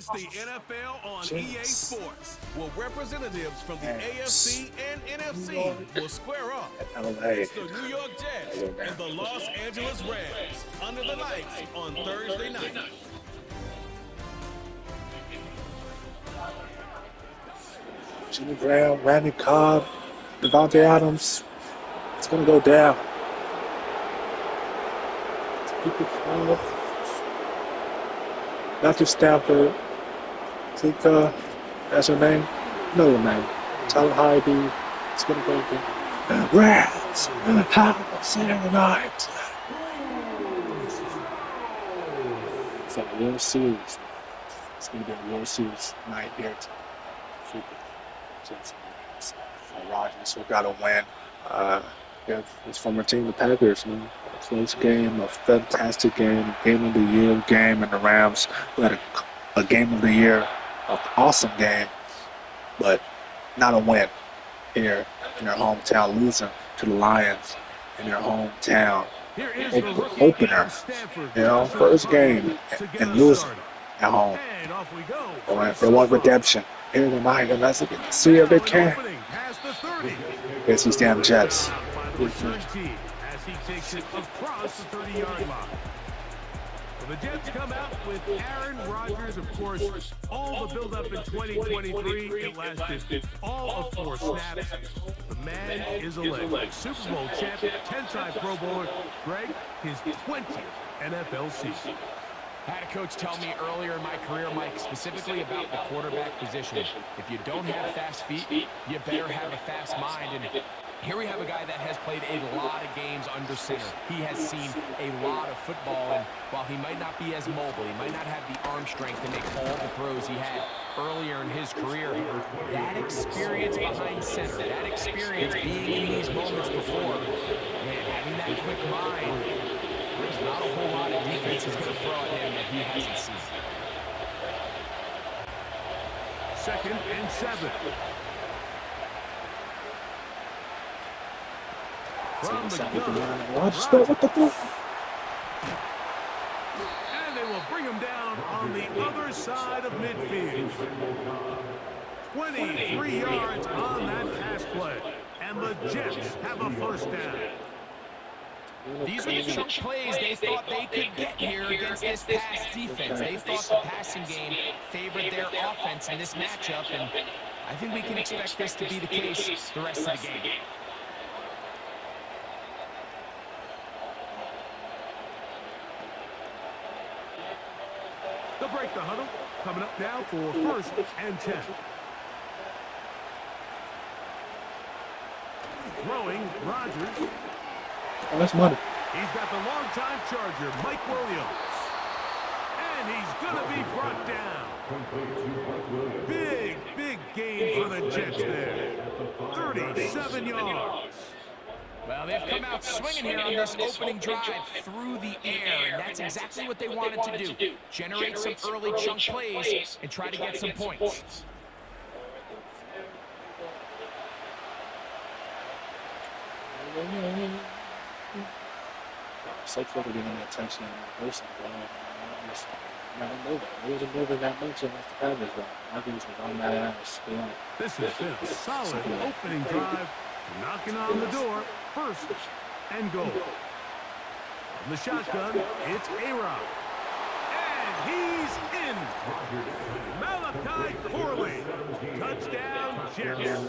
It's the NFL on EA Sports, where representatives from the AFC and NFC will square off. It's the New York Jets and the Los Angeles Rams under the lights on Thursday night. Jimmy Graham, Randy Cobb, Devontae Adams. It's going to go down. Matthew Stafford. Zika. That's her name. No name. Tyler Hyde. It's going to go down. Rams. How Saturday night. It's a World Series. It's going to be a World Series night here. Rodgers, who got a win. His former team, the Packers, man. A close game, a fantastic game, game of the year game, and the Rams who had a game of the year, an awesome game, but not a win here in their hometown, losing to the Lions in their hometown. Opener, first game and losing at home. They want redemption here tonight, and let's see if they can. Against these damn Jets. As he takes it across the 30-yard line. The Jets come out with Aaron Rodgers, of course. All the build-up in 2023, it lasted all of 4 snaps. The man is a legend. Super Bowl champ, 10-time Pro Bowler. Greg, his 20th NFL season. I had a coach tell me earlier in my career, Mike, specifically about the quarterback position. If you don't have fast feet, you better have a fast mind. And here we have a guy that has played a lot of games under center. He has seen a lot of football, and while he might not be as mobile, he might not have the arm strength to make all the throws he had earlier in his career, that experience behind center, that experience being in these moments before, man, having that quick mind, there's not a whole lot of defense is going to throw at him that he hasn't seen. 2nd and 7. From the gun, and they will bring him down on the other side of midfield. 23 yards on that pass play, and the Jets have a first down. These are the chunk plays they thought they could get here against this pass defense. They thought the passing game favored their offense in this matchup, and I think we can expect this to be the case the rest of the game. They'll break the huddle. Coming up now for 1st and 10. Throwing Rodgers. Oh, that's money. He's got the longtime Charger, Mike Williams. And he's going to be brought down. Big gain for the Jets there. 37 yards. Well, they've come out swinging here on this opening drive through the air, and that's exactly what they wanted to do. Generate some early chunk plays and try to get some points. So close to getting that attention in person. I don't know that. He wasn't moving that much against the Packers, though. I think it's on that ass. This has been a solid opening drive. Knocking on the door. 1st and goal. From the shotgun, it's A-Rod. And he's in. Malachi Corley. Touchdown, Jets.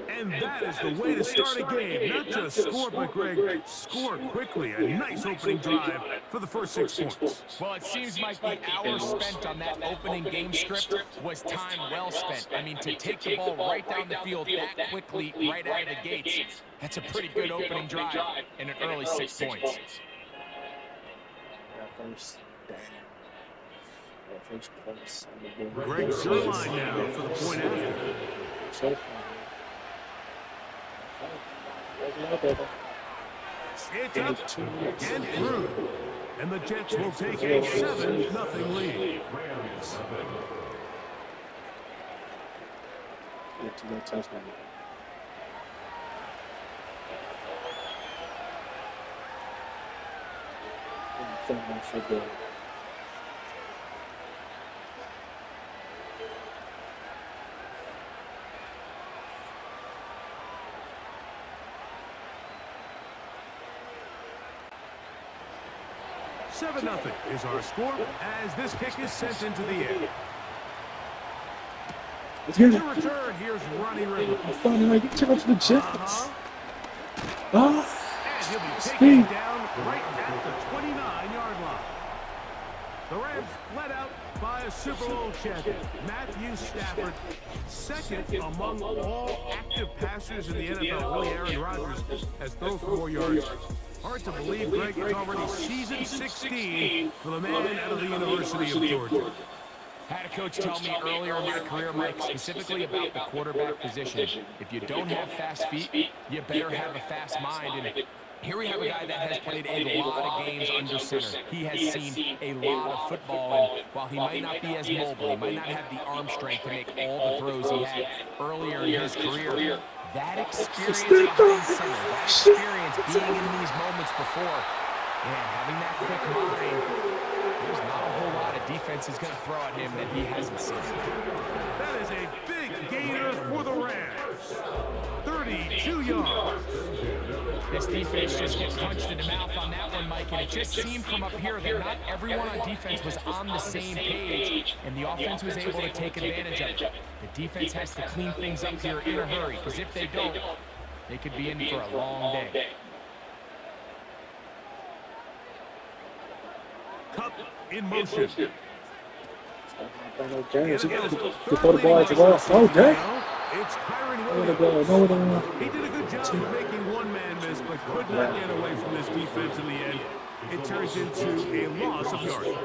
And that is the way to start a game. Not just score, but Greg, score quickly. A nice opening drive for the first 6 points. Well, it seems like the hour spent on that opening game script was time well spent. I mean, to take the ball right down the field that quickly, right out of the gates, that's a pretty good opening drive in an early 6 points. Greg Zerline now for the point after. It's up and through. And the Jets will take a 7-0 lead. 7-0 is our score as this kick is sent into the air. Let's get To it. return, here's Ronnie Rivers. Finally, check out to the Jets. And he'll be taken Speed. down right at the 29-yard line. The Rams led out by a Super Bowl champion, Matthew Stafford, second among all active passers in the NFL. Only Aaron Rodgers has thrown for more yards. Hard to believe, Greg, it's already season 16 for the man out of the University of Georgia. Had a coach tell me earlier in my career, Mike, specifically about the quarterback position. If you don't have fast feet, you better have a fast mind. And here we have a guy that has played a lot of games under center. He has seen a lot of football, and while he might not be as mobile, he might not have the arm strength to make all the throws he had earlier in his career, that experience behind center, that experience being in these moments before, man, having that quick mind, there's not a whole lot of defense he's going to throw at him that he hasn't seen. That is a big gainer for the Rams. 32 yards. This defense just gets punched in the mouth on that one, Mike, and it just seemed from up here that not everyone on defense was on the same page, and the offense was able to take advantage of it. The defense has to clean things up here in a hurry, because if they don't, they could be in for a long day. Cup in motion. Before the ball as well. Oh, dang. It's Kyron No, Williams. He did a good job of making one man miss, but could not get away from this defense in the end. It turns into a loss of yardage.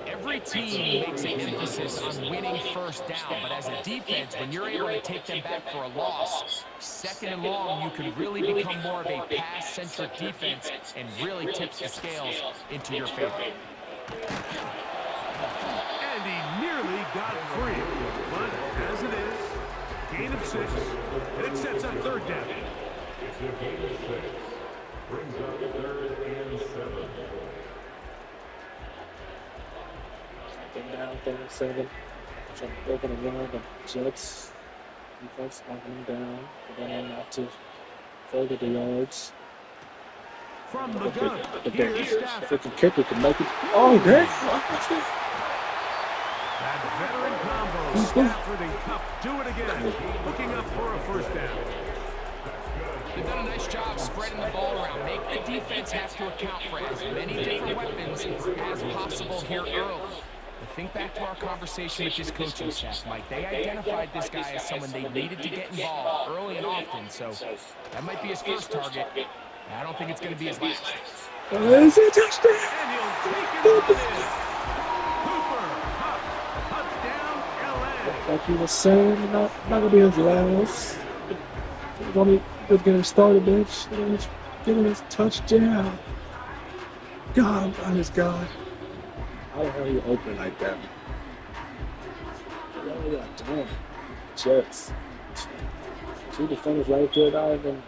Every team makes an emphasis on winning first down, but as a defense, when you're able to take them back for a loss, second and long, you can really become more of a pass-centric defense and really tips the scales into your favor. And he nearly got free. But as it is, gain of 6, and it sets up third down. It's a gain of 6. Brings up 3rd and 7. Down, 7. Trying to open a run. The Jets defense knocking them down. They're going out to further the yards. From the gun, If here's Stafford. the kicker can make it. Oh, dang. That veteran combo, Stafford and Cup do it again, looking up for a first down. They've done a nice job spreading the ball around. Make the defense have to account for as many different weapons as possible here early. But think back to our conversation with his coaching staff, Mike. They identified this guy as someone they needed to get involved early and often, so that might be his first target. I don't think it's going to be his last. Is it touchdown? And he'll take it on in. Cooper Cup, touchdown, LA. Like you were saying, not gonna be his last. He's only good getting started, bitch. Getting his touchdown. God, honest God. How the hell you open like that? What are y'all doing? Jets. 2 defenders right there, not even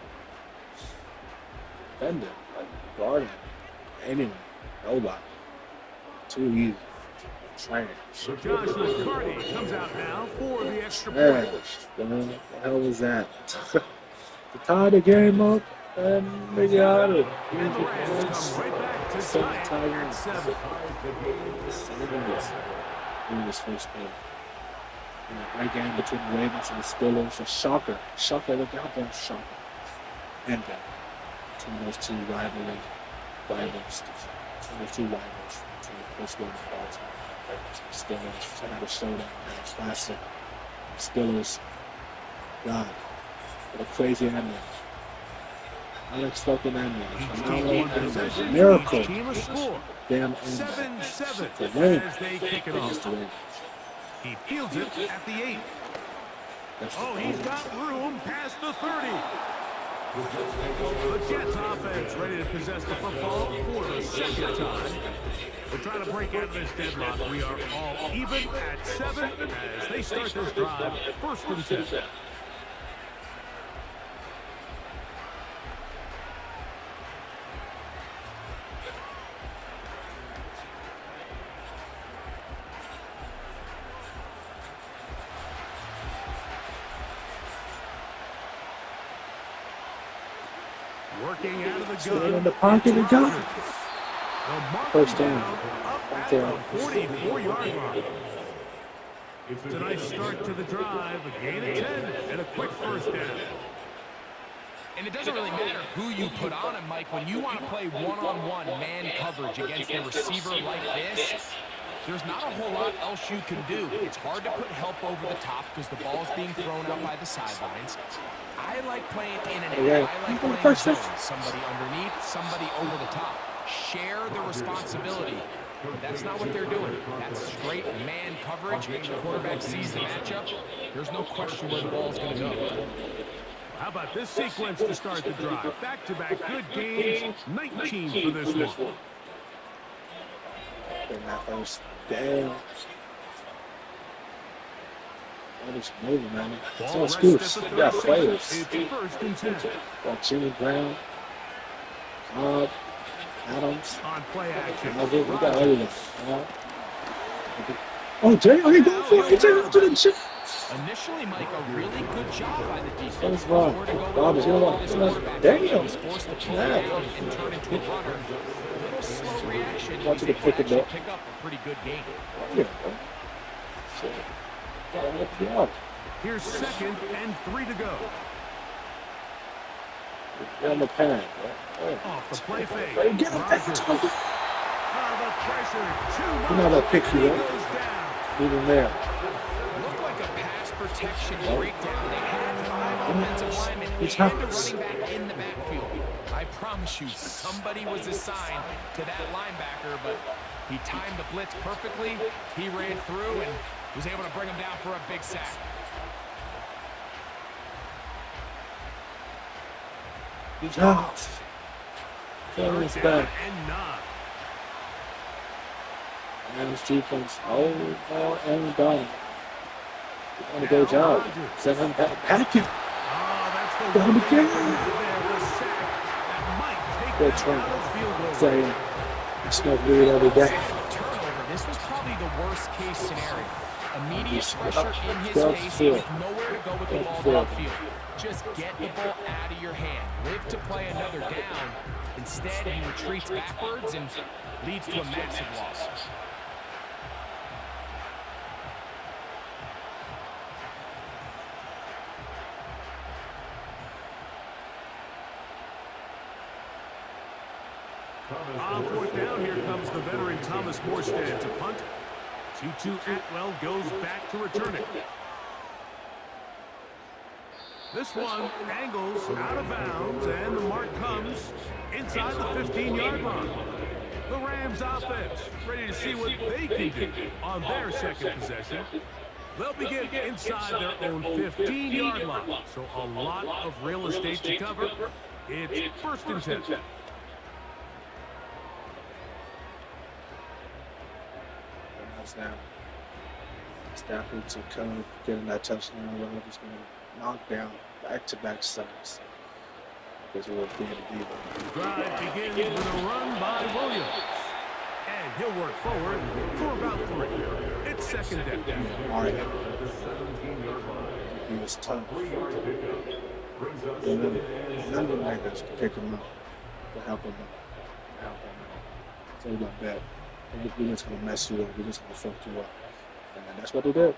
defending, like guarding anyone, nobody. Too easy. Trash. So Josh McCarty comes out now for the extra Man, point. what the hell was that? To tie the game up and they got it. And the Rams come right back to tie it at 7. In this first game. Great game between the Ravens and the Steelers. A shocker. Shocker, look out there, shocker. And between those two rivals. Between those two rivals. Between the Pittsburgh and Baltimore. Steelers. So I had a showdown. It was classic. Steelers. God. What a crazy ending. Unexpected ending. A miracle. Each team a score. Damn 7-7 as they kick it off. He fields it at the 8. Oh, he's got room past the 30. The Jets offense ready to possess the football for the second time. We're trying to break out of this deadlock. We are all even at 7 as they start this drive. 1st and 10. Working out of the gun. In the pocket, we got it. They'll mark First him down. down up Right at there. the 44-yard line. It's a nice start to the drive, a gain of 10, and a quick first down. And it doesn't really matter who you put on him, Mike. When you want to play one-on-one man coverage against a receiver like this, there's not a whole lot else you can do. It's hard to put help over the top because the ball's being thrown out by the sidelines. I like playing in and out. I like playing zone. Somebody underneath, somebody over the top. Share the responsibility. But that's not what they're doing. That's straight man coverage. The quarterback sees the matchup. There's no question where the ball's going to go. How about this sequence to start the drive? Back-to-back good gains, 19 for this one. Damn. That is moving, man. It's no Ball excuse. rested at You the got 36. players. It's first and 10. Got Jimmy Brown, Cobb, Adams. On play action. We got everything. Oh, Jay, oh, he go for it. Jay, to the chip. Initially, Mike, a really good job by the defense. What's wrong? Nowhere to go with Bob, the you know ball what? for this quarterback. Damn. He's forced to pull it down and turn into a runner. A little slow reaction. Want you He's to able pick it actually up. pick up a pretty good game. Yeah, bro. So, gotta help you out. Here's 2nd and 3 to go. You're on the pan, bro. Off the play fake. Hey, get him back. Rodgers. You The pressure. Too much. know that pick you He up. goes down. Leave him there. Looked like a pass protection breakdown. They had 5 offensive linemen It's and a nuts. running back in the backfield. I promise you, somebody was assigned to that linebacker, but he timed the blitz perfectly. He ran through and was able to bring him down for a big sack. He's out. Turn his back. And 9. And his defense. Oh, and done. Doing a great job. Send him back. Pack it. Oh, that's the Got him one again. there, the sack that might take Good that try. out of field goal. Saying, smoke weed every day. Turnover. This was probably the worst case scenario. Immediate pressure in his That's face it. with nowhere to go with the ball That's it. downfield. Just get the ball out of your hand. Live to play another down. Instead, he retreats backwards and leads to a massive loss. On 4th down, here comes the veteran Thomas Morstead to punt. Tutu Atwell goes back to return it. This one angles out of bounds, and the mark comes inside the 15-yard line. The Rams offense ready to see what they can do on their second possession. They'll begin inside their own 15-yard line, so a lot of real estate to cover. It's first and 10. Now, Stafford to come getting that touchdown. He's going to knock down back-to-back sacks because we're being a diva. Drive begins with a run by Williams. And he'll work forward for about 3. It's 2nd down. All right. He was tough. And then none of the Niners could pick him up to help him out. So he got bad. We're just going to mess you up. We're just going to fuck you up. And that's what they did.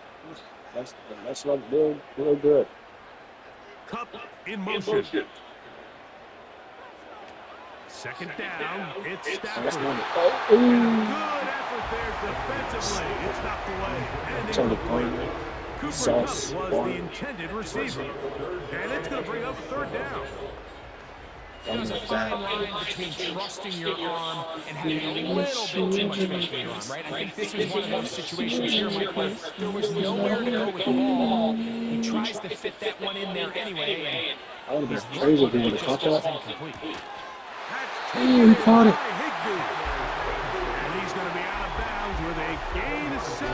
That's what real good. Cup in motion. 2nd down. It's That's Stafford. one. And a good effort there defensively. It's knocked away. And It's on the incomplete. point. Cooper Sauce. Kupp was the intended receiver. And it's going to bring up 3rd down. There's a fine line between trusting your arm and having a little bit too much faith in your arm, right? I think this is one of those situations here, Mike, where there was nowhere to go with the ball. He tries to fit that one in there anyway, I would and have he's been crazy if he lucky would it have just caught falls that. incomplete. Ooh, he caught it. Higbee. And he's going to be out of bounds with a gain of 7.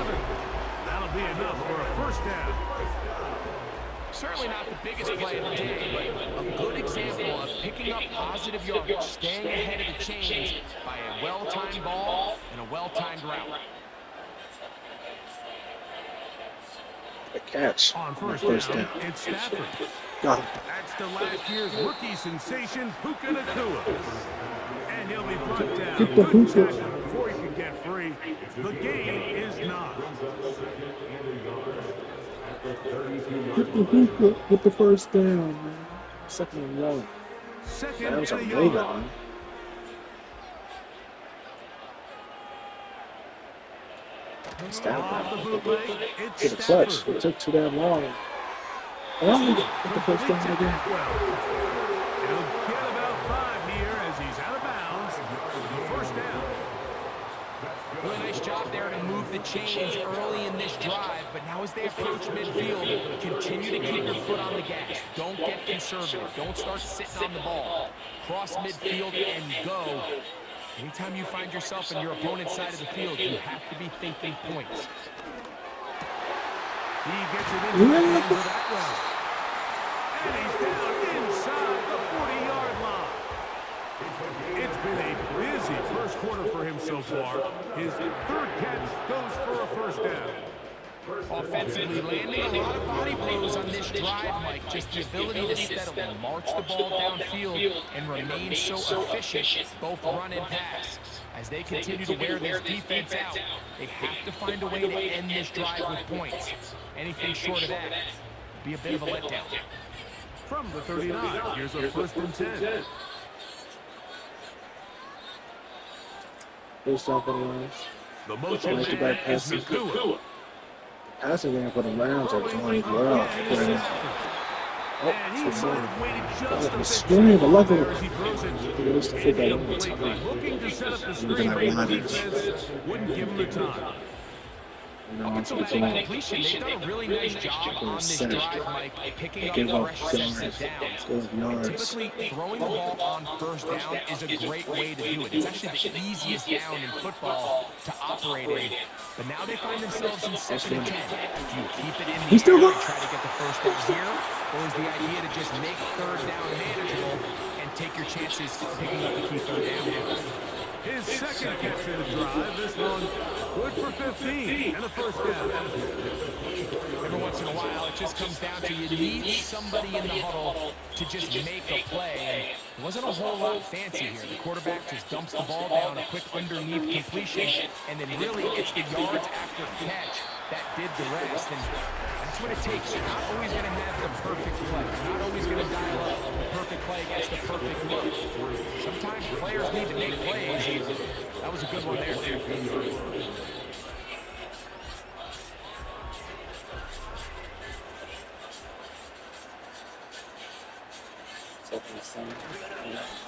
That'll be enough for a first down. Certainly not the biggest play of the day, but a good example of picking up positive yardage, staying ahead of the chains by a well-timed ball and a well-timed route. A catch. On first First down, down. it's Stafford. Got him. That's to last year's rookie sensation, Puka Nacua. And he'll be brought down. Get the Good hooper. tackle before he could get free. The gain is not. Get the hooper. Get the first down, man. Second and 1. Second That was and a amazing, yard. man. Off the bootleg, it's Get a clutch. Stafford. It took too damn long. And get the first down Complete to again. Atwell. He'll get about 5 here as he's out of bounds. First down. Really nice job there to move the chains early in this drive, but now as they approach midfield, continue to keep your foot on the gas. Don't get conservative. Don't start sitting on the ball. Cross midfield and go. Anytime you find yourself in your opponent's side of the field, you have to be thinking points. He gets it into the hands of Atwell. And he's down inside the 40-yard line. It's been a busy first quarter for him so far. His third catch goes for a first down. Offensively, landing a lot of body blows on this drive, Mike. Just the ability to steadily march the ball downfield and remain so efficient, both run and pass. As they continue to wear this defense out, they have to find a way to end this drive with points. Anything short of that would be a bit of a letdown. From the 39, here's a first and 10. First down for the Rams. The motion Back to man back is passing. Nakua. Passing game for the Rams are doing well. And he might have waited just a bit Screen, the luck of there as he throws it incompletely. Looking to set up the screen, but the defense wouldn't give him the time. Up until that incompletion, they've done a really nice job on this drive, Mike, picking up fresh sets of downs. And typically, throwing the ball on first down is a great way to do it. It's actually the easiest down in football to operate in. But now they find themselves in second and 10. Do you keep it in the air and try to get the first down here? Or is the idea to just make third down manageable and take your chances picking up the key third down? His second catch of the drive, this one good for 15 and a first down. Every once in a while, it just comes down to you need somebody in the huddle to just make a play. And it wasn't a whole lot fancy here. The quarterback just dumps the ball down, a quick underneath completion, and then really it's the yards after the catch that did the rest. And that's what it takes. You're not always going to have the perfect play. You're not always going to dial up the perfect play against the perfect look. Sometimes players need to make plays. That was a good one there.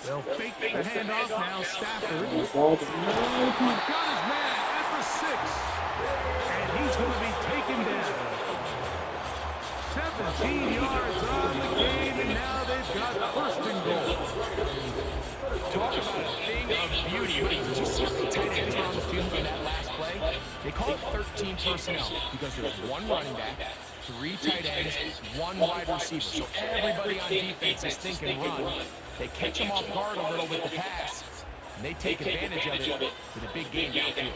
They'll fake the handoff now. Stafford Ball got his man at the 6. And he's going to be taken down. 17 yards on the game, and now they've got first and goal. Talk about a thing of beauty. Did you see how many tight ends were on the field in that last play? They call it 13 personnel because there's one running back, 3 tight ends, 1 wide receiver. So everybody on defense is thinking run. They catch them off guard a little with the pass, and they take advantage of it with a big gain downfield.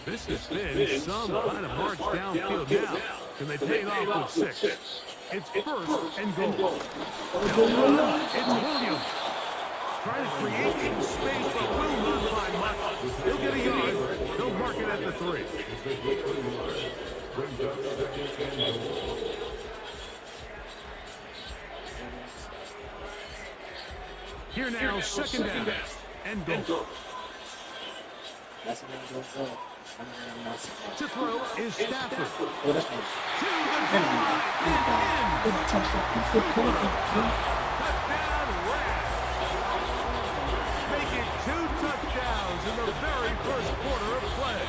This has been some kind of march downfield now. Can they pay it off with 6? It's first and goal. It's Williams. Trying to create some space, but will not find much. He'll get a yard. He'll mark it at the 3. Here now, second down and goal. To throw is Stafford. To the goal line and in. Touchdown, Rams. Make it 2 touchdowns in the very first quarter of play.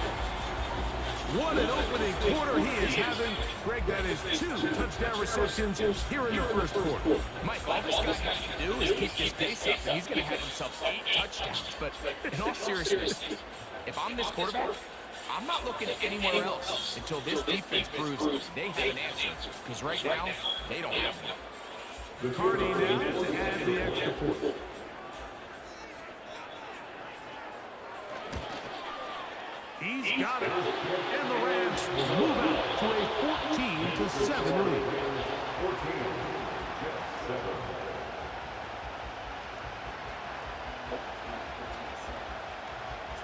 What an opening quarter he is having. Greg, that is 2 touchdown receptions here in the first quarter. Mike, all this guy has to do is keep this pace up, and he's going to have himself 8 touchdowns. But in all seriousness, if I'm this quarterback, I'm not looking at anywhere else until this defense proves they have an answer. Because right now, they don't have one. Carney now to add the extra point. He's got it. And the Rams will move out to a 14-7 lead.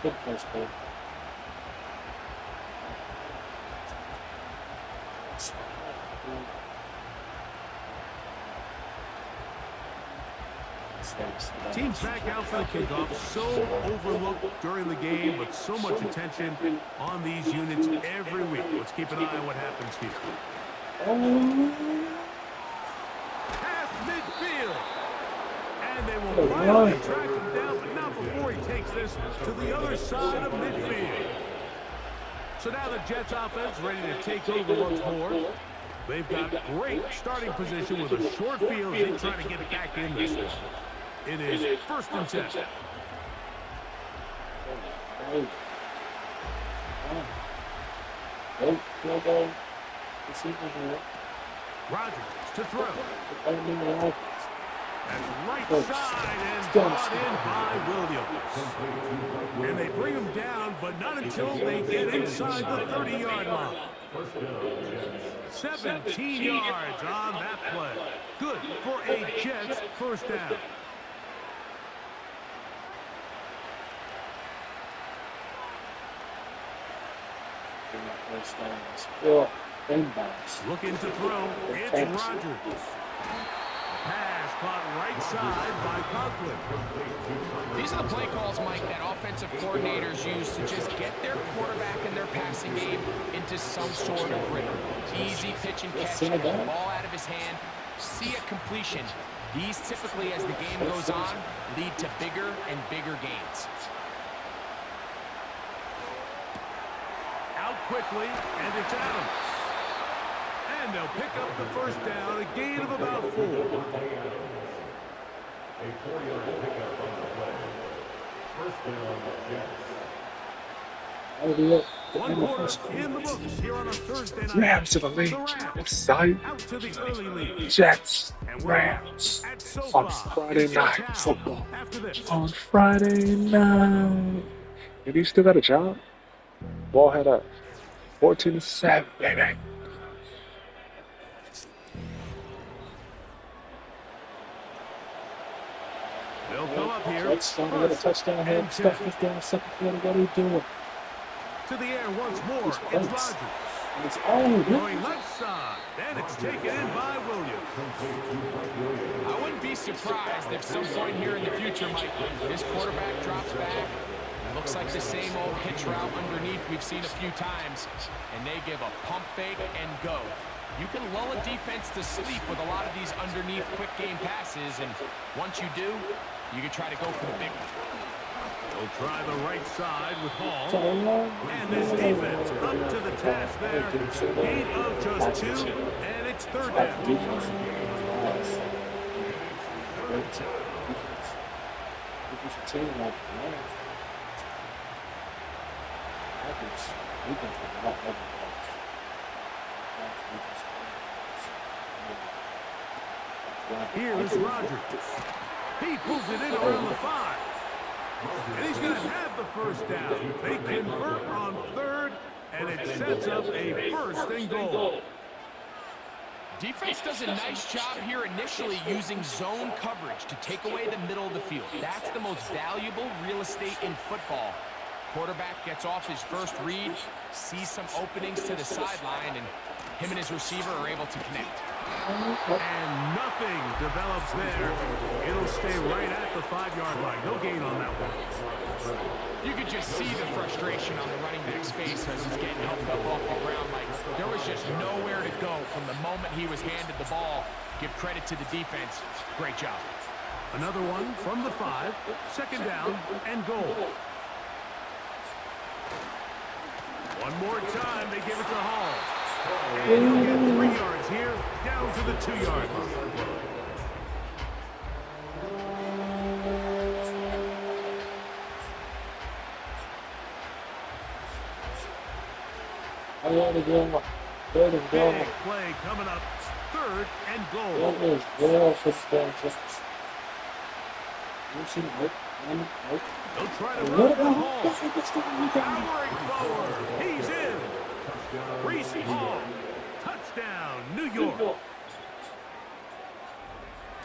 Good place, bro. Teams back out for the kickoff. So overlooked during the game, but so much attention on these units every week. Let's keep an eye on what happens here. Past midfield. And they will finally track him down, but not before he takes this to the other side of midfield. So now the Jets offense ready to take over once more. They've got great starting position with a short field. They try to get back in this one. It is 1st and 10. Rodgers to throw. That's right side and brought in by Williams. And they bring him down, but not until they get inside the 30-yard line. 17 yards on that play. Good for a Jets first down. Looking to throw, it's Rodgers. Pass caught right side by Conklin. These are the play calls, Mike, that offensive coordinators use to just get their quarterback and their passing game into some sort of rhythm. Easy pitch and catch, get the ball out of his hand, see a completion. These typically, as the game goes on, lead to bigger and bigger gains. Out quickly, and it's Adams. And they'll pick up the first down, a gain of about 4. A 4-yard pickup on the play. First down, Jets. One quarter in the books here on a Thursday night. Rams to the lead. Excited. Out to the early lead. Jets. Rams. On Friday night football. On Friday night. Maybe you still got a job? Ball head up. 14-7, baby. They'll come up here. Touchdown, get a touchdown here. Stuff this down, second quarter. What are you doing? To the air once more. It's Rodgers. It's all Going left side. And it's taken in by Williams. I wouldn't be surprised if some point here in the future, Mike, this quarterback drops back. Looks like the same old hitch route underneath we've seen a few times. And they give a pump fake and go. You can lull a defense to sleep with a lot of these underneath quick game passes. And once you do, you can try to go for the big one. They'll try the right side with Hall. And this defense up to the task there. 8 of just 2. And it's 3rd down. Here is Rodgers. He pulls it in around the 5. And he's going to have the first down. They convert on 3rd, and it sets up a 1st and goal. Defense does a nice job here initially using zone coverage to take away the middle of the field. That's the most valuable real estate in football. Quarterback gets off his first read, sees some openings to the sideline, and him and his receiver are able to connect. And nothing develops there. It'll stay right at the 5-yard line. No gain on that one. You could just see the frustration on the running back's face as he's getting helped up off the ground. Like, there was just nowhere to go from the moment he was handed the ball. Give credit to the defense. Great job. Another one from the 5. 2nd down and goal. One more time, they give it to Hall. And he'll get 3 yards here, down to the 2-yard line. Big play coming up, 3rd and goal. They'll try to run the ball. Powering forward. He's in. Reese Hall. Touchdown, New York.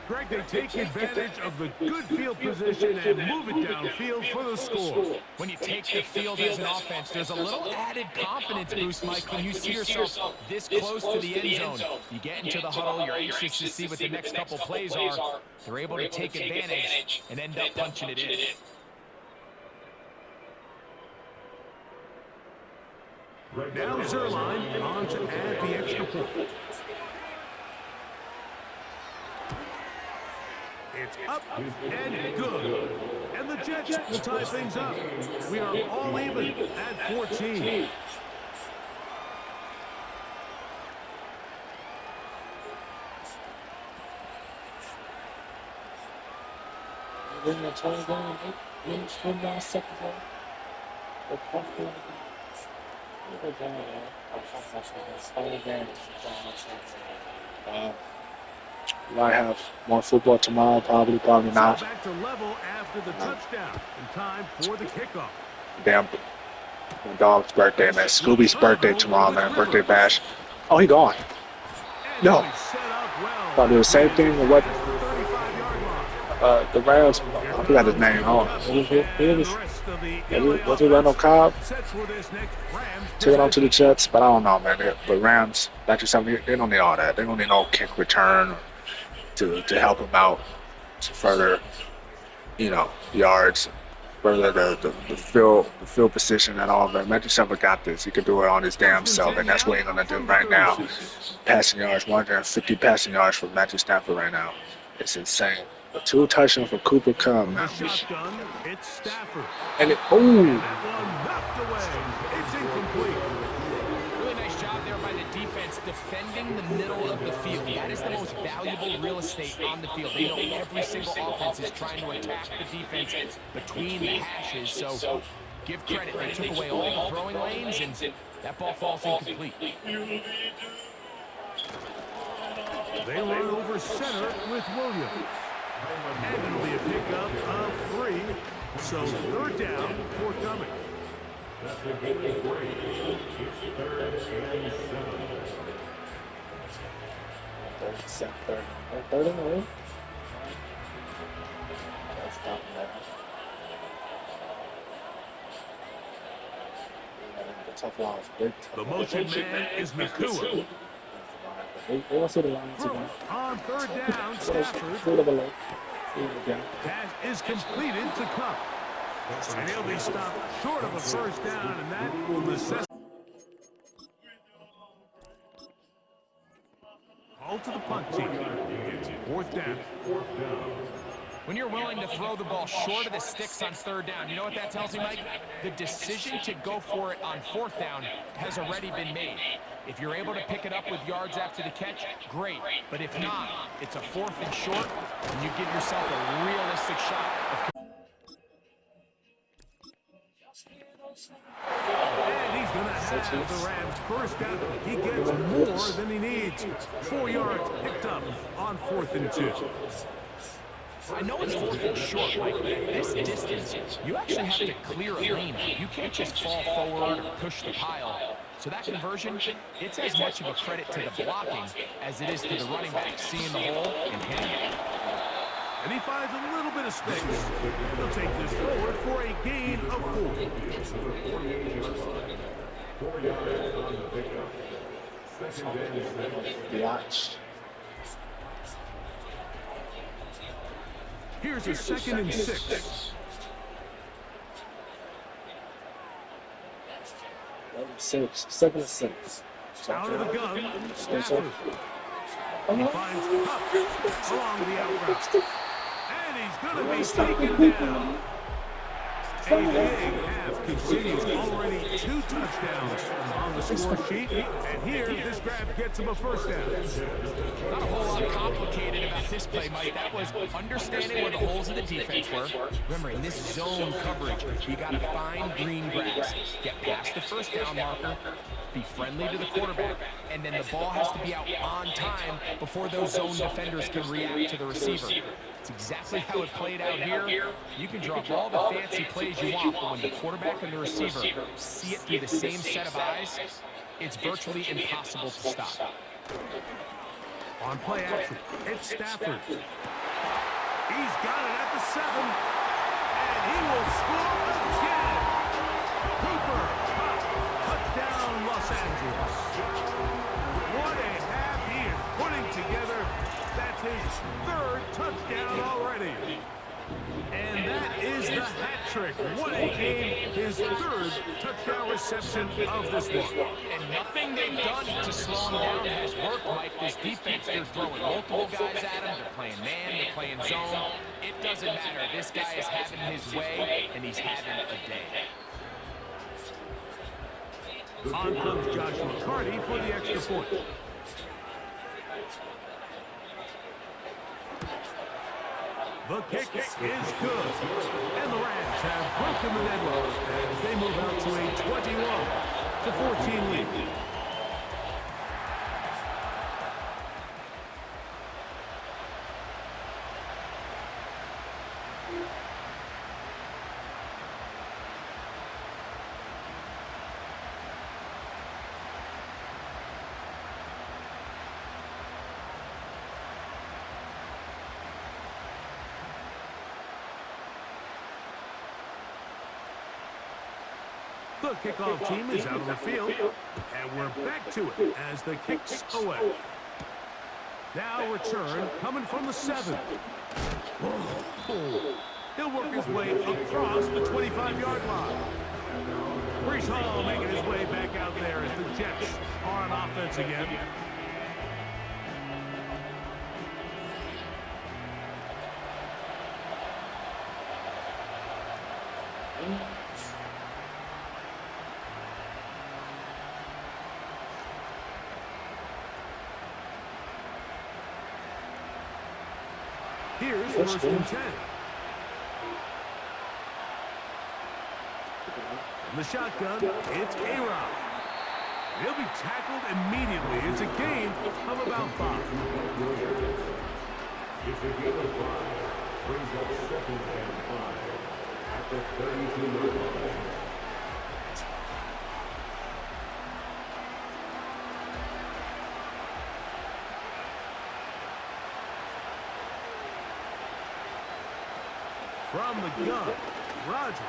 Greg, they take advantage of the good field position and move it downfield for the score. When you take the field as an offense, there's a little added confidence boost, Mike, when you see yourself this close to the end zone. You get into the huddle, you're anxious to see what the next couple plays are. They're able to take advantage and end up punching it in. Now Zerline on to add the extra point. It's up and good. And the Jets will tie things up. We are all even at 14. Might have more football tomorrow, probably not. Back to level after the touchdown. And time for the kickoff. Damn, my dog's birthday, man. Scooby's birthday tomorrow, man. Birthday bash. Oh, he gone. No. Probably do the same thing with what the Rams. I forgot his name. Was it Randall Cobb? Took it on to the Jets, but I don't know, man. But Rams, they don't need all that. They don't need no kick return to help them out to further, yards, further the field position and all of that. Matthew Stafford got this. He can do it on his damn self, and that's what he's gonna do right now. Passing yards, 150 passing yards for Matthew Stafford right now. It's insane. A 2 touchdowns for Cooper Kupp, man. Shotgun, it's Stafford. And That one knocked away. It's incomplete. Really nice job there by the defense defending the middle of the field. That is the most valuable real estate on the field. They know every single offense is trying to attack the defense between the hashes. So give credit. They took away all the throwing lanes, and that ball falls incomplete. They run over center with Williams. And it'll be a pickup of 3. So 3rd down, forthcoming. That's the goal is great. It's 3rd and 7. Third and 1. That's not bad. The tough loss, big tough. The motion man is Nakua. They want to see the lines again. On 3rd down, Stafford. Pass is completed to Kupp. And he'll be stopped short of a 1st down, and that will necessitate. All to the punt team. It's 4th down. When you're willing to throw the ball short of the sticks on 3rd down, you know what that tells me, Mike? The decision to go for it on 4th down has already been made. If you're able to pick it up with yards after the catch, great. But if not, it's a 4th and short, and you give yourself a realistic shot of. And he's going to have the Rams 1st down. He gets more than he needs. 4 yards picked up on 4th and 2. I know it's 4th and short, Mike, but at this distance, you actually have to clear a lane. You can't just fall forward or push the pile. So that conversion, it's as much of a credit to the blocking as it is to the running back seeing the hole and hitting it. And he finds a little bit of space. He'll take this forward for a gain of 4. 4 yards on the pickup. 2nd and 7. Watch. Here's a 2nd and 6. 2nd and 6. Out of the gun, Stafford. He finds Kupp along the out route. And he's going to be taken down. A big half continues. Already 2 touchdowns on the score sheet. And here, this grab gets him a 1st down. Not a whole lot complicated about this play, Mike. That was understanding where the holes of the defense were. Remember, in this zone coverage, you got to find green grass. Get past the 1st down marker. Be friendly to the quarterback. And then the ball has to be out on time before those zone defenders can react to the receiver. It's exactly how it played out here. You can draw up all the fancy plays you want, but when the quarterback and the receiver see it through the same set of eyes, it's virtually impossible to stop. On play action, it's Stafford. He's got it at the 7, and he will score again. Cooper, touchdown, Los Angeles. What a half he is putting together. That's his 3rd touchdown already. And that is the hat trick. What a game. His 3rd touchdown reception of this one. And nothing they've done to slow him down has worked, Mike. This defense, they're throwing multiple guys at him. They're playing man, they're playing zone. It doesn't matter. This guy is having his way, and he's having a day. On comes Joshua Carty for the extra point. The kick is good. And the Rams have broken the deadlock as they move out to a 21-14 lead. The kickoff team is out of the field, and we're back to it as the kick's away. Now return coming from the 7. He'll work his way across the 25-yard line. Breece Hall making his way back out there as the Jets are on offense again. Here's 1st and 10. From the shotgun, it's A-Rob. He'll be tackled immediately. It's a gain of about 5. It's a gain of 5. Brings up 2nd and 5 at the 32-yard line. From the gun, Rodgers.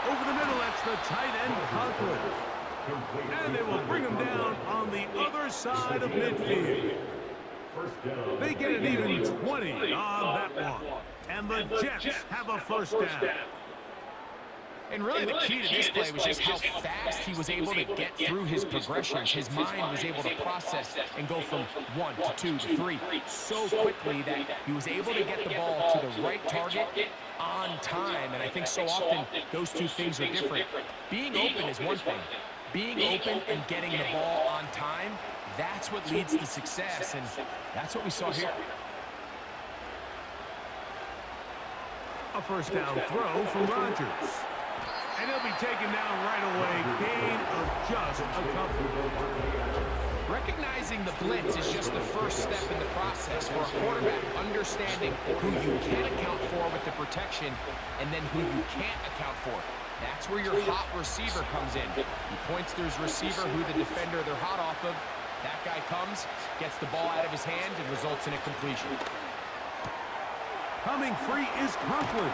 Over the middle, that's the tight end, Conklin. And they will bring him down on the other side of midfield. They get an even 20 on that one. And the Jets have a 1st down. And really the key to this play was just how fast he was able to get through his progressions. His mind was able to process and go from 1 to 2 to 3 so quickly that he was able to get the ball to the right target on time. And I think so often those two things are different. Being open is one thing. Being open and getting the ball on time, that's what leads to success. And that's what we saw here. A 1st down throw from Rodgers. And he'll be taken down right away. Gain of just a couple. Recognizing the blitz is just the first step in the process for a quarterback, understanding who you can account for with the protection and then who you can't account for. That's where your hot receiver comes in. He points to his receiver who the defender they're hot off of. That guy comes, gets the ball out of his hand, and results in a completion. Coming free is Conklin.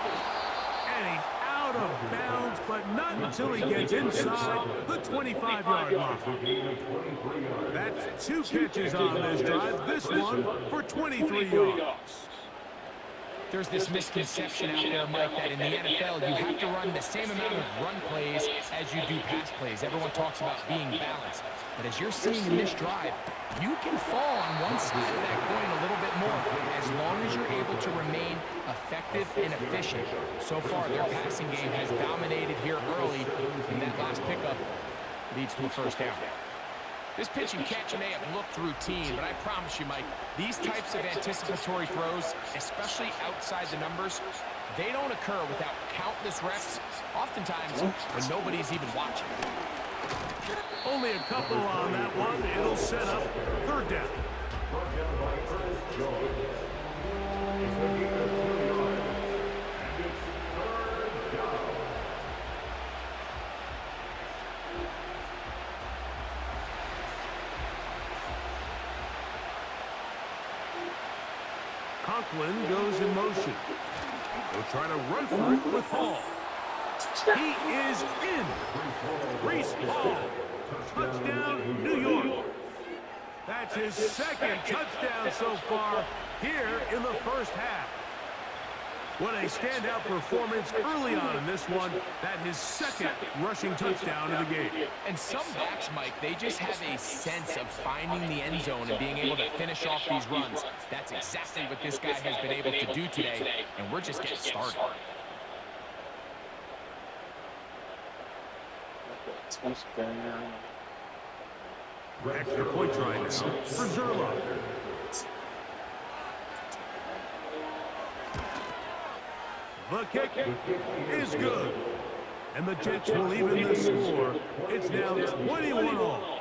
And he's out of bounds, but not until he gets inside the 25-yard line. That's 2 catches on this drive, this one for 23 yards. There's this misconception out there, Mike, that in the NFL you have to run the same amount of run plays as you do pass plays. Everyone talks about being balanced. But as you're seeing in this drive, you can fall on one side of that coin a little bit more as long as you're able to remain effective and efficient. So far, their passing game has dominated here early, and that last pickup leads to a 1st down. This pitch and catch may have looked routine, but I promise you, Mike, these types of anticipatory throws, especially outside the numbers, they don't occur without countless reps, oftentimes when nobody's even watching. Only a couple on that one. It'll set up 3rd down. Brought down by Ernest Jones. It's a gain of 2 yards, and it's 3rd down. Conklin goes in motion. He'll try to run for it with Hall. He is in. Reese Hall. Touchdown, New York. That's his second touchdown so far here in the first half. What a standout performance early on in this one. That his second rushing touchdown of the game. And some backs, Mike, they just have a sense of finding the end zone and being able to finish off these runs. That's exactly what this guy has been able to do today, and we're just getting started. Extra point try now for Zerlo. The kick is good. And the Jets will even the score. It's now 21-all.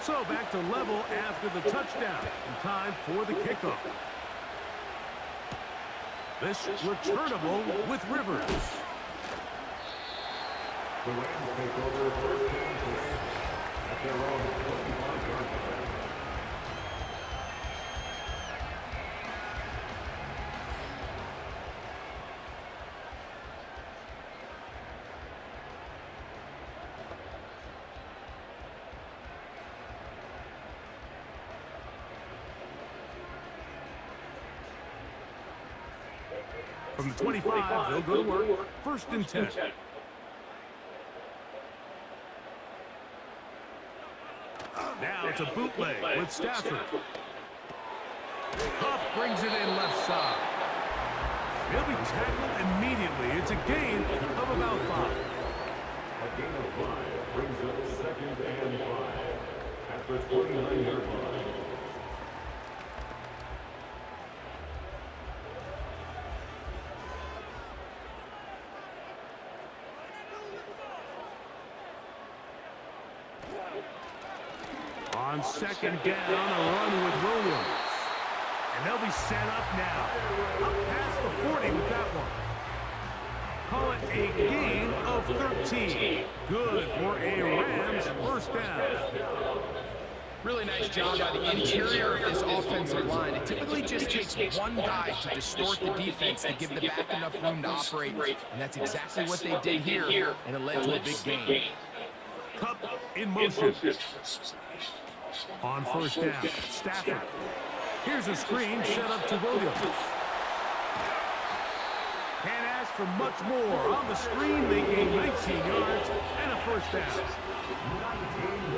So back to level after the touchdown. And time for the kickoff. This returnable with Rivers. The Rams take over first and 10 at their own 25-yard line. From the 25, they'll go to work. First and 10. Now it's a bootleg with Stafford. Huff brings it in left side. He'll be tackled immediately. It's a gain of about 5. A gain of 5 brings up 2nd and 5 at the 29-yard line. On second down, a run with Williams. And they'll be set up now. Up past the 40 with that one. Call it a gain of 13. Good for a Rams first down. Really nice job by the interior of this offensive line. It typically just takes one guy to distort the defense to give the back enough room to operate. And that's exactly what they did here, and it led to a big gain. Cup in motion. On first down, Stafford. Here's a screen set up to Williams. Can't ask for much more. On the screen, they gain 19 yards and a first down.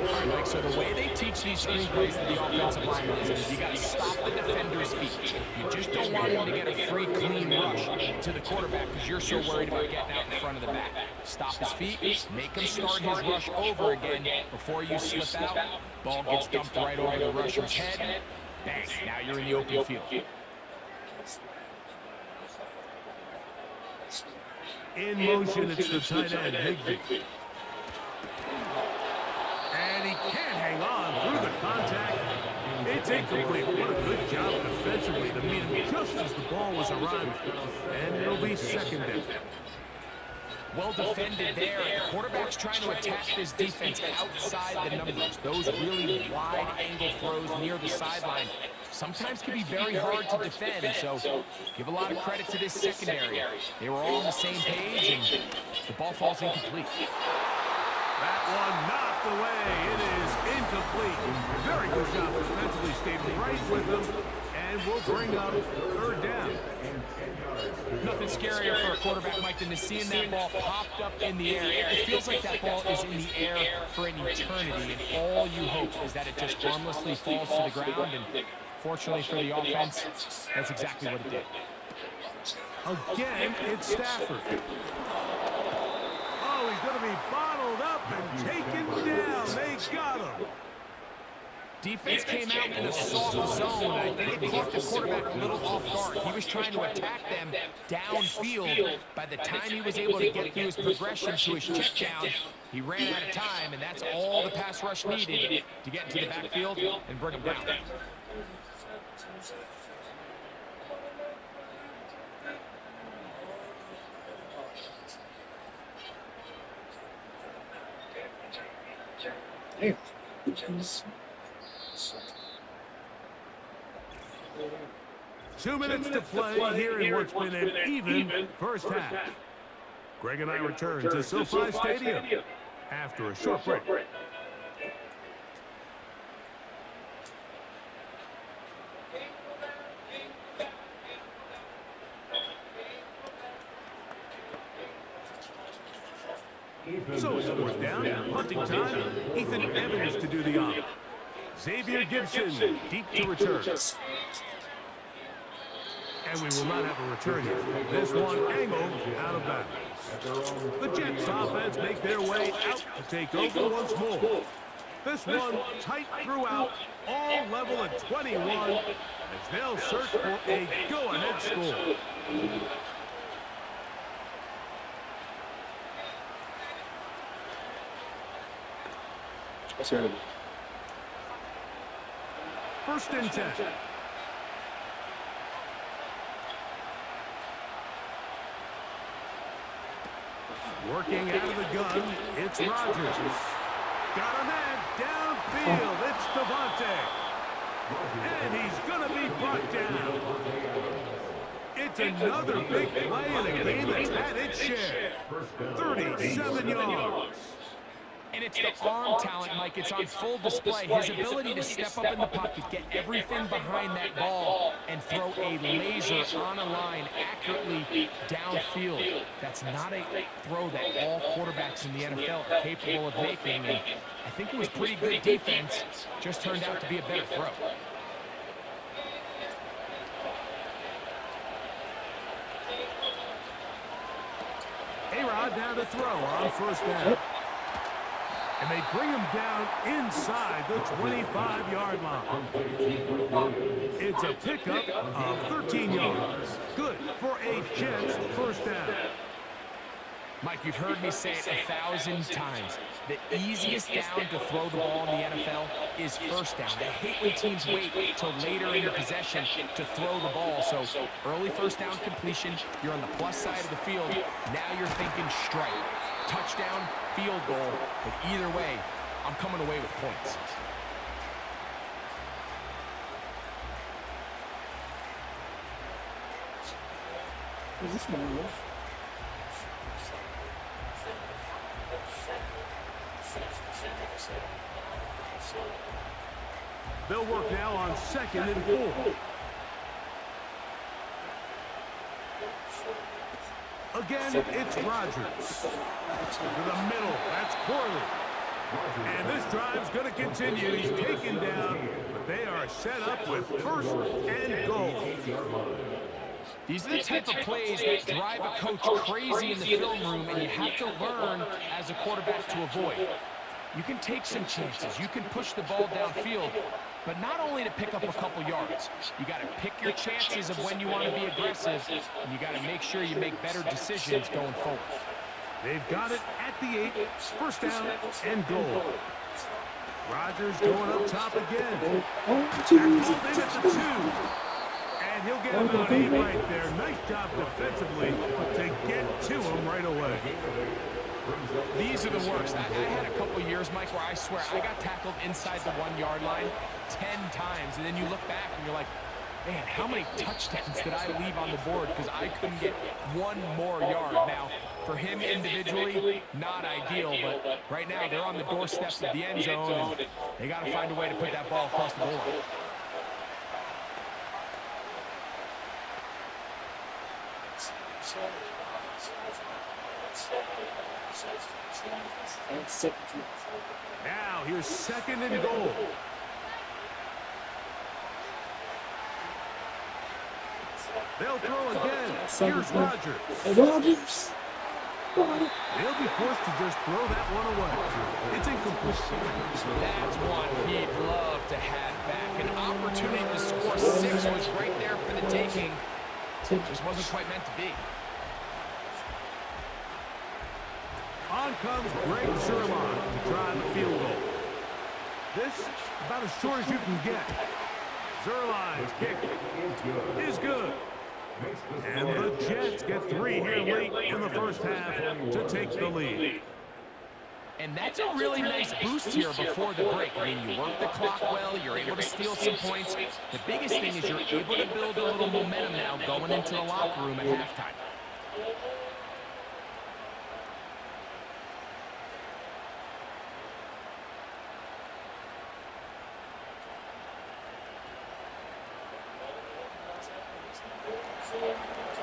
All right, Mike, so the way they teach these screen plays to the offensive linemen is you got to stop the defender's feet. You just don't want him to get a free, clean rush to the quarterback because you're so worried about getting out in front of the back. Stop his feet, make him start his rush over again before you slip out. Ball gets dumped right over the rusher's head. Bang, now you're in the open field. In motion, it's the tight end, Higbee. And he can't hang on through the contact. It's incomplete. What a good job defensively to meet him just as the ball was arriving. And it'll be second down. Well defended there. The quarterback's trying to attack this defense outside the numbers. Those really wide angle throws near the sideline sometimes can be very hard to defend, so give a lot of credit to this secondary. They were all on the same page, and the ball falls incomplete. That one knocked away. It is incomplete. Very good job defensively. Stayed right with him, and we'll bring up third down. Nothing scarier for a quarterback, Mike, than to seeing that ball popped up in the air. It feels like that ball is in the air for an eternity, and all you hope is that it just harmlessly falls to the ground, and fortunately for the offense, that's exactly what it did. Again, it's Stafford. Oh, he's going to be bottled up and taken down. They got him. Defense came out in a soft zone. I think it caught the quarterback a little off guard. He was trying to attack them downfield. By the time he was able to get through his progression to his check down, he ran out of time, and that's all the pass rush needed to get into the backfield and bring him down. Damn. 2 minutes to play here in what's been an even first half. Greg and I return to SoFi Stadium after a short break. So it's fourth down, hunting time. Ethan Evans to do the honor. Xavier Gibson deep to return. And we will not have a return here. This one angled out of bounds. The Jets offense make their way out to take over once more. This one tight throughout, all level at 21, as they'll search for a go-ahead score. First and 10. Working out of the gun, it's Rodgers. Got a man downfield, it's Devontae. And he's going to be brought down. It's another big play in a game that's had its share. 37 yards. And it's the arm talent, Mike. It's on full display. His ability to step up in the pocket, get everything behind that ball, and throw a laser on a line accurately downfield. That's not a throw that all quarterbacks in the NFL are capable of making. And I think it was pretty good defense. Just turned out to be a better throw. A-Rod down to throw on first down. And they bring him down inside the 25-yard line. It's a pickup of 13 yards. Good for a Jets first down. Mike, you've heard me say it 1,000 times. The easiest down to throw the ball in the NFL is first down. I hate when teams wait till later in the possession to throw the ball. So early first down completion, you're on the plus side of the field. Now you're thinking strike. Touchdown, field goal, but either way, I'm coming away with points. Is this my wolf? They'll work now on 2nd and 4. Again, it's Rodgers. To the middle, that's Corley. And this drive's going to continue. He's taken down, but they are set up with first and goal. These are the type of plays that drive a coach crazy in the film room, and you have to learn as a quarterback to avoid. You can take some chances. You can push the ball downfield, but not only to pick up a couple yards. You got to pick your chances of when you want to be aggressive, and you got to make sure you make better decisions going forward. They've got it at the 8, first down and goal. Rodgers going up top again. Back in at the 2. And he'll get about 8 right there. Nice job defensively to get to him right away. These are the worst. I had a couple years, Mike, where I swear I got tackled inside the 1-yard line 10 times, and then you look back and you're like, man, how many touchdowns did I leave on the board because I couldn't get one more yard? Now, for him individually, not ideal, but right now they're on the doorstep of the end zone, and they got to find a way to put that ball across the goal line. Now here's 2nd and goal. They'll throw again. Here's Rodgers. They'll be forced to just throw that one away. It's incomplete. That's one he'd love to have back. An opportunity to score 6 was right there for the taking. Just wasn't quite meant to be. On comes Greg Zerline to try the field goal. This, about as short as you can get. Zerline's kick is good. And the Jets get 3 here late in the first half to take the lead. And that's a really nice boost here before the break. I mean, you work the clock well, you're able to steal some points. The biggest thing is you're able to build a little momentum now going into the locker room at halftime.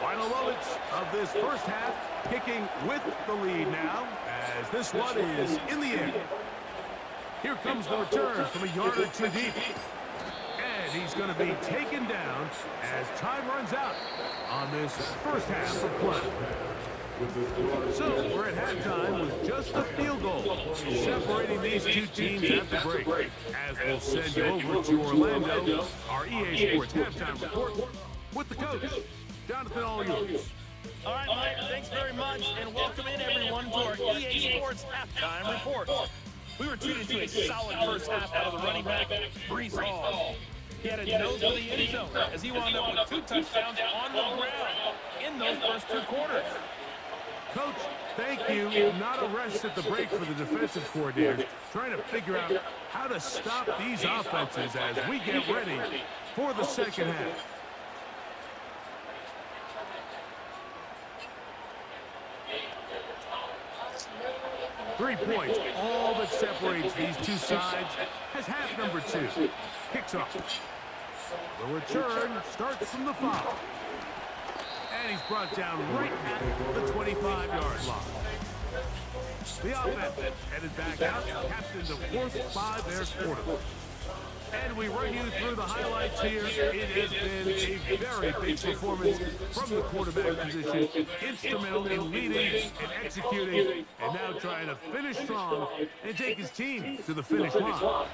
Final moments of this first half, kicking with the lead now, as this one is in the air. Here comes the return from a yard or 2 deep. And he's going to be taken down as time runs out on this first half of play. So we're at halftime with just a field goal separating these two teams at the break. As we'll send you over to Orlando, our EA Sports halftime report with the coach. Jonathan, all yours. All right, Mike, thanks very much, and welcome in, everyone, to our EA Sports halftime report. We were treated to a solid first half out of the running back, Brees Hall. He had a nose for the end zone as he wound up with 2 touchdowns on the ground in those first 2 quarters. Coach, thank you. Not a rest at the break for the defensive coordinators, trying to figure out how to stop these offenses as we get ready for the second half. Three points, all that separates these two sides, has half number 2. Kicks off. The return starts from the 5. And he's brought down right at the 25-yard line. The offense headed back out, captain the fourth 5 their quarter. And we run you through the highlights here. It has been a very big performance from the quarterback position. Instrumental in leading and executing, and now trying to finish strong and take his team to the finish line.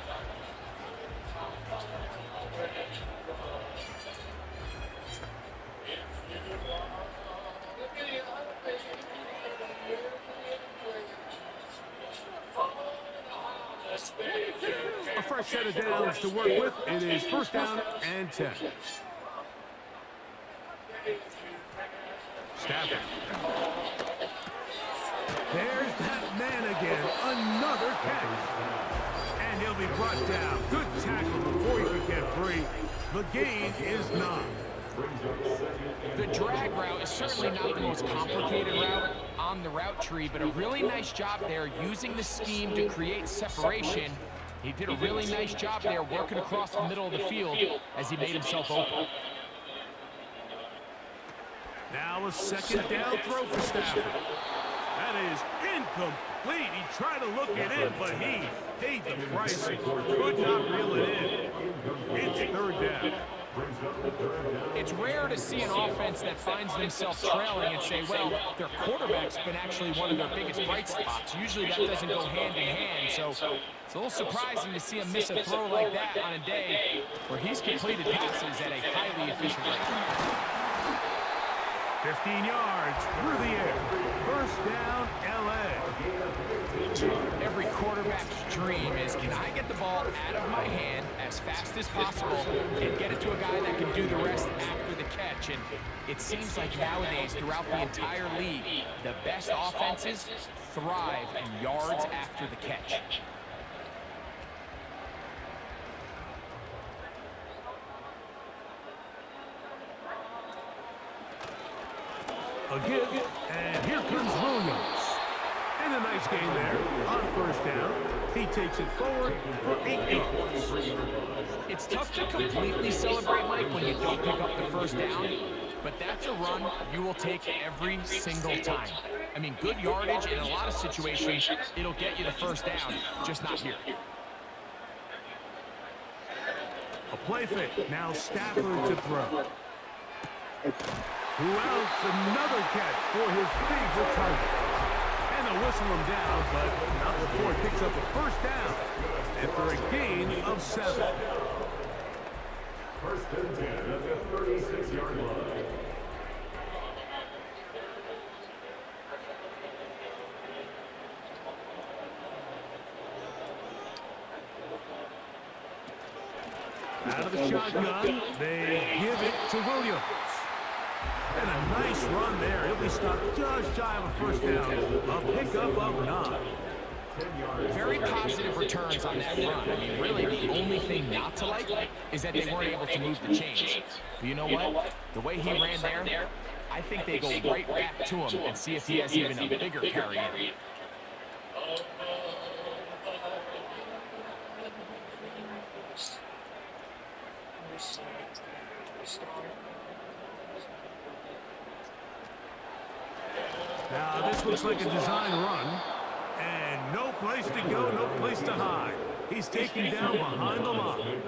A fresh set of downs to work with. It is first down and 10. Stafford. There's that man again. Another catch. And he'll be brought down. Good tackle before he could get free. The gain is 9. The drag route is certainly not the most complicated route on the route tree, but a really nice job there using the scheme to create separation. He did a really nice job there working across the middle of the field as he made himself open. Now a second down throw for Stafford. That is incomplete. He tried to look it in, but he paid the price. Could not reel it in. It's third down. It's rare to see an offense that finds themselves trailing and say, well, their quarterback's been actually one of their biggest bright spots. Usually that doesn't go hand in hand, so it's a little surprising to see him miss a throw like that on a day where he's completed passes at a highly efficient rate. 15 yards through the air. First down, L.A. Every quarterback's dream is, can I get the ball out of my hand as fast as possible and get it to a guy that can do the rest after the catch? And it seems like nowadays, throughout the entire league, the best offenses thrive in yards after the catch. A give, and here comes Williams. And a nice gain there on first down. He takes it forward for 8 yards. It's tough to completely celebrate, Mike, when you don't pick up the first down, but that's a run you will take every single time. I mean, good yardage in a lot of situations, it'll get you the first down, just not here. A play fake. Now Stafford to throw. Who else? Another catch for his favorite target. And they'll whistle him down, but not before he picks up a first down after a gain of 7. First and 10 at the 36-yard line. Out of the shotgun, they give it to Williams. And a nice run there. He'll be stopped just shy of a first down. A pickup of 9. Very positive returns on that run. I mean, really, the only thing not to like is that they weren't able to move the chains. But you know what? The way he ran there, I think they go right back to him and see if he has even a bigger carry in. Now, this looks like a design run. And no place to go, no place to hide. He's taken down behind the line.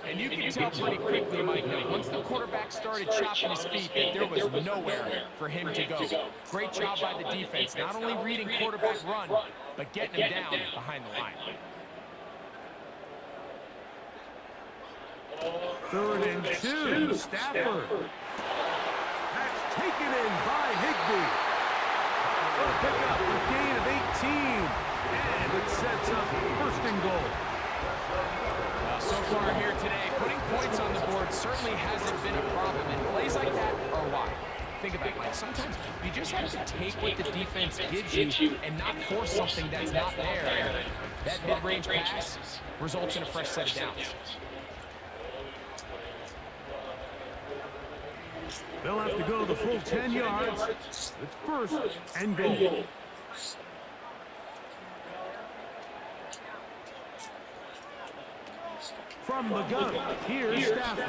And you can tell pretty quickly, Mike, that once the quarterback started chopping his feet, that there was nowhere for him to go. Great job by the defense, not only reading quarterback run, but getting him down behind the line. 3rd and 2, Stafford. That's taken in by Higbee. A pickup, a gain of 18. And it sets up 1st and goal. So far here today, putting points on the board certainly hasn't been a problem. And plays like that are why. Think about it, Mike. Sometimes you just have to take what the defense gives you and not force something that's not there. And that mid-range pass results in a fresh set of downs. They'll have to go the full 10 yards. It's 1st and goal. From the gun, here's Stafford.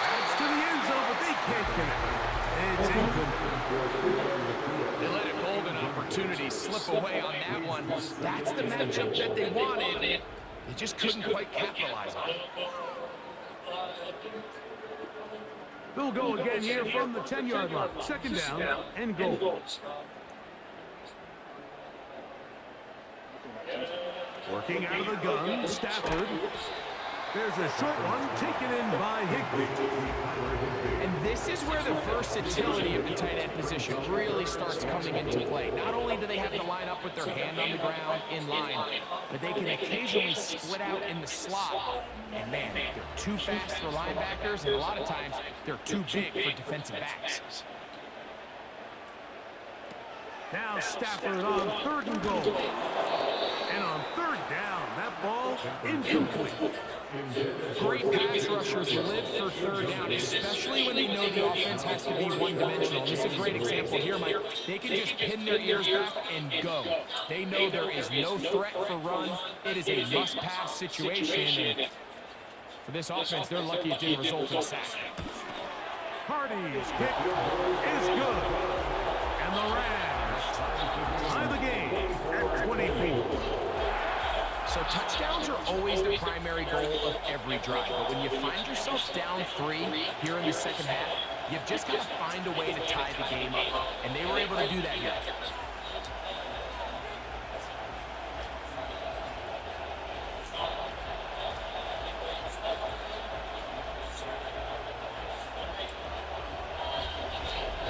That's to the end zone, but they can't connect. It's incomplete. They let a golden opportunity slip away on that one. That's the matchup that they wanted. They just couldn't quite capitalize on it. They'll go again here from the 10-yard line. 2nd down and goal. Working out of the gun, Stafford. There's a short one taken in by Higbee. And this is where the versatility of the tight end position really starts coming into play. Not only do they have to line up with their hand on the ground in line, but they can occasionally split out in the slot. And man, they're too fast for linebackers, and a lot of times they're too big for defensive backs. Now Stafford on 3rd and goal. And on 3rd down, that ball incomplete. Great pass rushers live for 3rd down, especially when they know the offense has to be one-dimensional. This is a great example here, Mike. They can just pin their ears back and go. They know there is no threat for run. It is a must-pass situation. And for this offense, they're lucky it didn't result in a sack. Hardy's kick is good. And the Rams tie the game at 24. So touchdowns are always the primary goal of every drive. But when you find yourself down 3 here in the second half, you've just got to find a way to tie the game up. And they were able to do that here.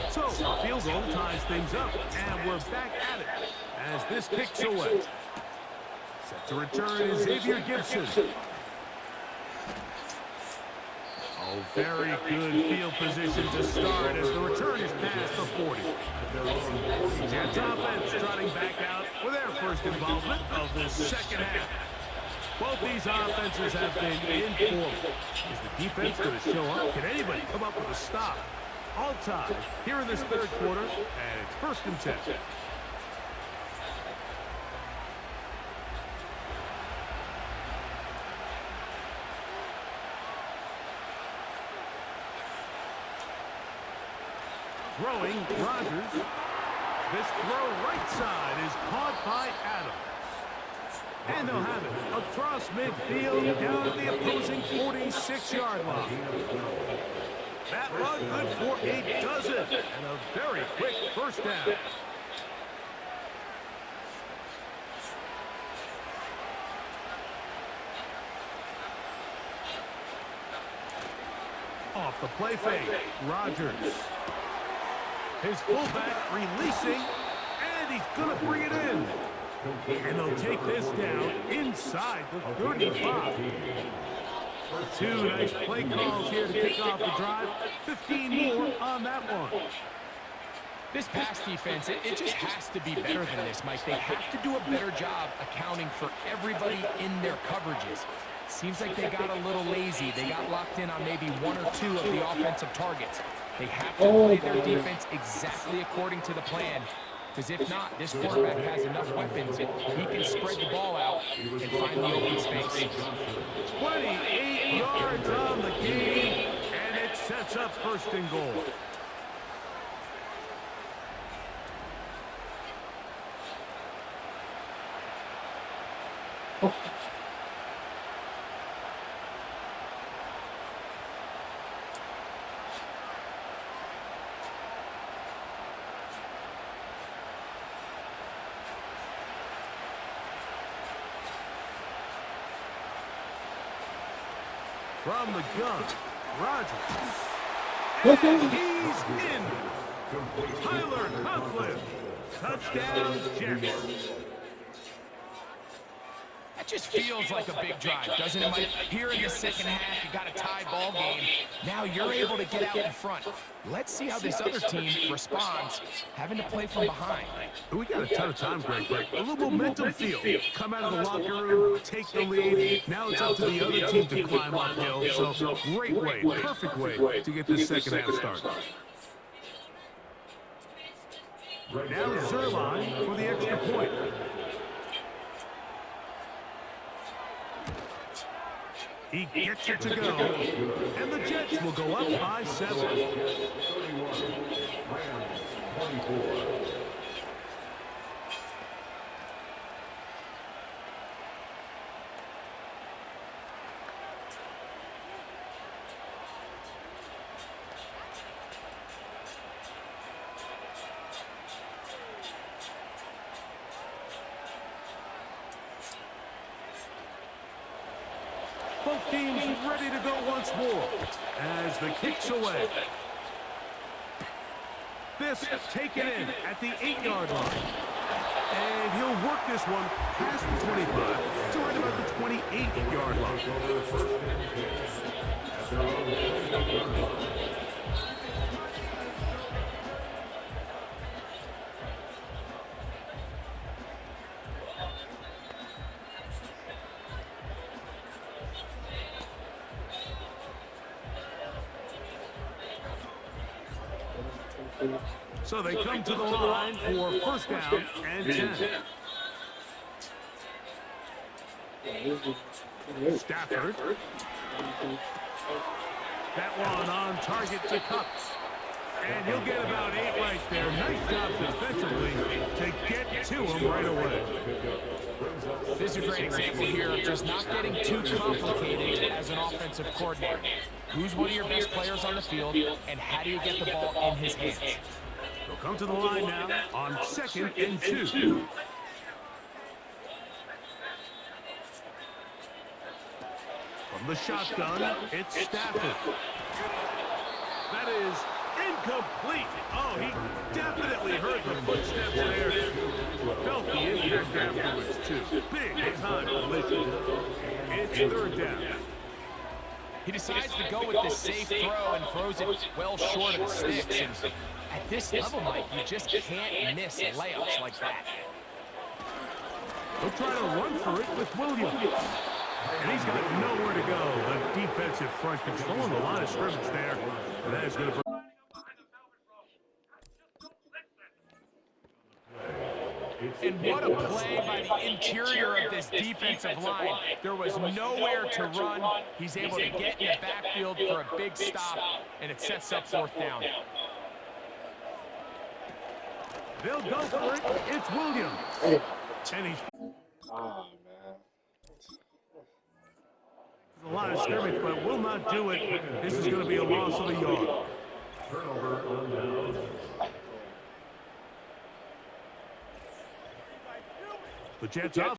So, a field goal ties things up, and we're back at it as this kicks away. Set to return is Xavier Gibson. Oh, very good field position to start as the return is past the 40. Jets offense trotting back out with their first involvement of the second half. Both these offenses have been informal. Is the defense going to show up? Can anybody come up with a stop? All tied here in this 3rd quarter, and it's 1st and 10. Throwing, Rodgers. This throw right side is caught by Adams. And they'll have it across midfield down at the opposing 46-yard line. That run good for a dozen. And a very quick first down. Off the play fake, Rodgers. His fullback releasing, and he's going to bring it in. And they'll take this down inside the 35. Two nice play calls here to kick off the drive. 15 more on that one. This pass defense, it just has to be better than this, Mike. They have to do a better job accounting for everybody in their coverages. Seems like they got a little lazy. They got locked in on maybe one or two of the offensive targets. They have to play their defense exactly according to the plan. Because if not, this quarterback has enough weapons. He can spread the ball out and find the open space. 28 yards on the game, and it sets up first and goal. From the gun, Rodgers. And he's in. Tyler Conklin. Touchdown, Jets. That just feels like a big drive, doesn't it, Mike? Here in the second half, you got a tie ball game. Now you're able to get out in front. Let's see how this other team responds, having to play from behind. We got a ton of time, Greg. A little momentum feel. Come out of the locker room, take the lead. Now it's up to the other team to climb uphill. So great way, perfect way to get this second half started. Now Zerline for the extra point. He gets it to go, and the Jets will go up by 7. Both teams ready to go once more as the kick's away. This taken in at the 8-yard line. And he'll work this one past the 25 to right about the 28-yard line. So they come to the line for first down and 10. Stafford. That one on target to Cup. And he'll get about 8 right there. Nice job defensively to get to him right away. This is a great example here of just not getting too complicated as an offensive coordinator. Who's one of your best players on the field, and how do you get the ball in his hands? They'll come to the line now on 2nd and 2. From the shotgun, it's Stafford. That is incomplete. Oh, he definitely heard the footsteps there. Felt the impact afterwards, too. Big time collision. It's 3rd down. He decides to go with this safe throw and throws it well short of the sticks. And at this level, Mike, you just can't miss layups like that. He'll try to run for it with Williams. And he's got nowhere to go. The defensive front controlling the line of scrimmage there. And that is going to... And what a play by the interior of this defensive line. There was nowhere to run. He's able to get in the backfield for a big stop, and it sets up 4th down. They'll go for it. It's Williams. And he's... Oh, man. A lot of scrimmage, but will not do it. This is going to be a loss of a yard. Turnover on downs. The Jets up.